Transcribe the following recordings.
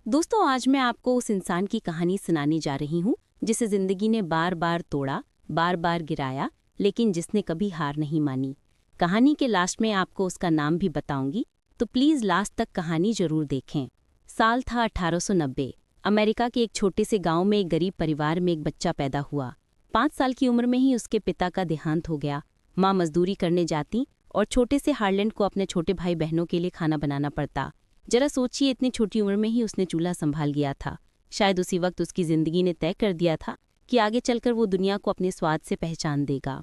दोस्तों, आज मैं आपको उस इंसान की कहानी सुनाने जा रही हूँ जिसे जिंदगी ने बार बार तोड़ा, बार बार गिराया, लेकिन जिसने कभी हार नहीं मानी। कहानी के लास्ट में आपको उसका नाम भी बताऊंगी, तो प्लीज लास्ट तक कहानी जरूर देखें। साल था 1890। अमेरिका के एक छोटे से गांव में एक गरीब परिवार में एक बच्चा पैदा हुआ। 5 साल की उम्र में ही उसके पिता का देहांत हो गया। माँ मजदूरी करने जाती और छोटे से हार्लैंड को अपने छोटे भाई बहनों के लिए खाना बनाना पड़ता। जरा सोचिए, इतनी छोटी उम्र में ही उसने चूल्हा संभाल गया था। शायद उसी वक्त उसकी जिंदगी ने तय कर दिया था कि आगे चलकर वो दुनिया को अपने स्वाद से पहचान देगा।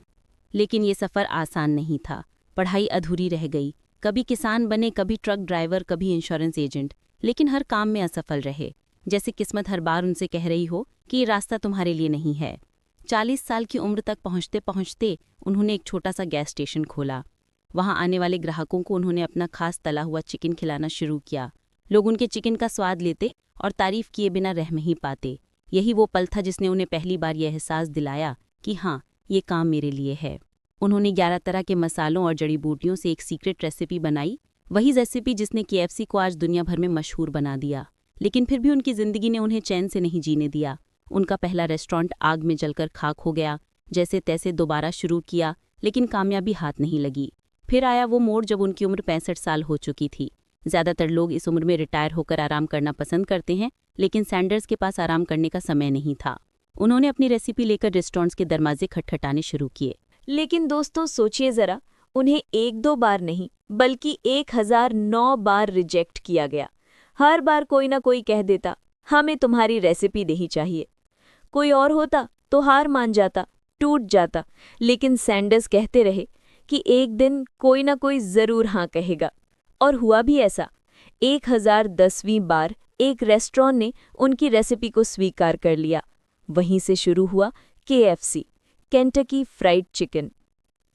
लेकिन ये सफ़र आसान नहीं था। पढ़ाई अधूरी रह गई। कभी किसान बने, कभी ट्रक ड्राइवर, कभी इंश्योरेंस एजेंट, लेकिन हर काम में असफल रहे। जैसे किस्मत हर बार उनसे कह रही हो कि ये रास्ता तुम्हारे लिए नहीं है। 40 साल की उम्र तक पहुँचते पहुँचते उन्होंने एक छोटा सा गैस स्टेशन खोला। वहां आने वाले ग्राहकों को उन्होंने अपना खास तला हुआ चिकन खिलाना शुरू किया। लोग उनके चिकन का स्वाद लेते और तारीफ किए बिना रह नहीं पाते। यही वो पल था जिसने उन्हें पहली बार यह एहसास दिलाया कि हाँ, ये काम मेरे लिए है। उन्होंने 11 तरह के मसालों और जड़ी बूटियों से एक सीक्रेट रेसिपी बनाई, वही रेसिपी जिसने KFC को आज दुनिया भर में मशहूर बना दिया। लेकिन फिर भी उनकी जिंदगी ने उन्हें चैन से नहीं जीने दिया। उनका पहला रेस्टोरेंट आग में जलकर खाक हो गया। जैसे तैसे दोबारा शुरू किया, लेकिन कामयाबी हाथ नहीं लगी। फिर आया वो मोड़ जब उनकी उम्र 65 साल हो चुकी थी। ज़्यादातर लोग इस उम्र में रिटायर होकर आराम करना पसंद करते हैं, लेकिन सैंडर्स के पास आराम करने का समय नहीं था। उन्होंने अपनी रेसिपी लेकर रेस्टोरेंट्स के दरवाजे खटखटाने शुरू किए। लेकिन दोस्तों सोचिए जरा, उन्हें 1-2 बार नहीं बल्कि 1009 बार रिजेक्ट किया गया। हर बार कोई ना कोई कह देता, हमें तुम्हारी रेसिपी नहीं चाहिए। कोई और होता तो हार मान जाता, टूट जाता। लेकिन सैंडर्स कहते रहे कि एक दिन कोई ना कोई जरूर हाँ कहेगा। और हुआ भी ऐसा। 1010वीं बार एक रेस्टोरेंट ने उनकी रेसिपी को स्वीकार कर लिया। वहीं से शुरू हुआ KFC, केंटकी फ्राइड चिकन।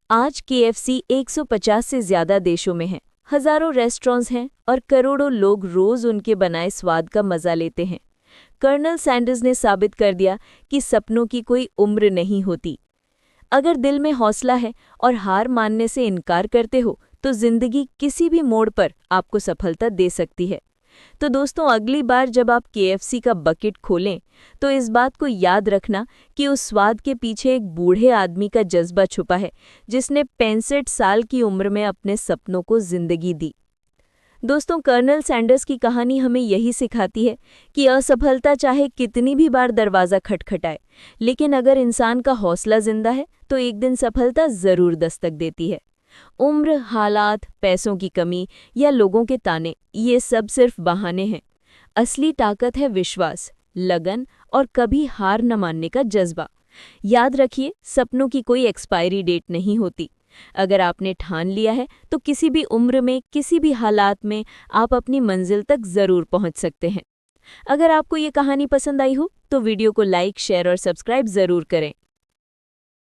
आज KFC 150 से ज्यादा देशों में है। हजारों रेस्टोरेंट्स हैं और करोड़ों लोग रोज उनके बनाए स्वाद का मजा लेते हैं। कर्नल सैंडर्स ने साबित कर दिया कि सपनों की कोई उम्र नहीं होती। अगर दिल में हौसला है और हार मानने से इनकार करते हो, तो जिंदगी किसी भी मोड़ पर आपको सफलता दे सकती है। तो दोस्तों, अगली बार जब आप KFC का बकेट खोलें, तो इस बात को याद रखना कि उस स्वाद के पीछे एक बूढ़े आदमी का जज्बा छुपा है, जिसने 65 साल की उम्र में अपने सपनों को जिंदगी दी। दोस्तों, कर्नल सैंडर्स की कहानी हमें यही सिखाती है कि असफलता चाहे कितनी भी बार दरवाज़ा खटखटाए, लेकिन अगर इंसान का हौसला जिंदा है तो एक दिन सफलता ज़रूर दस्तक देती है। उम्र, हालात, पैसों की कमी या लोगों के ताने, ये सब सिर्फ बहाने हैं। असली ताकत है विश्वास, लगन और कभी हार न मानने का जज्बा। याद रखिए, सपनों की कोई एक्सपायरी डेट नहीं होती। अगर आपने ठान लिया है तो किसी भी उम्र में, किसी भी हालात में आप अपनी मंजिल तक जरूर पहुंच सकते हैं। अगर आपको ये कहानी पसंद आई हो तो वीडियो को लाइक, शेयर और सब्सक्राइब जरूर करें।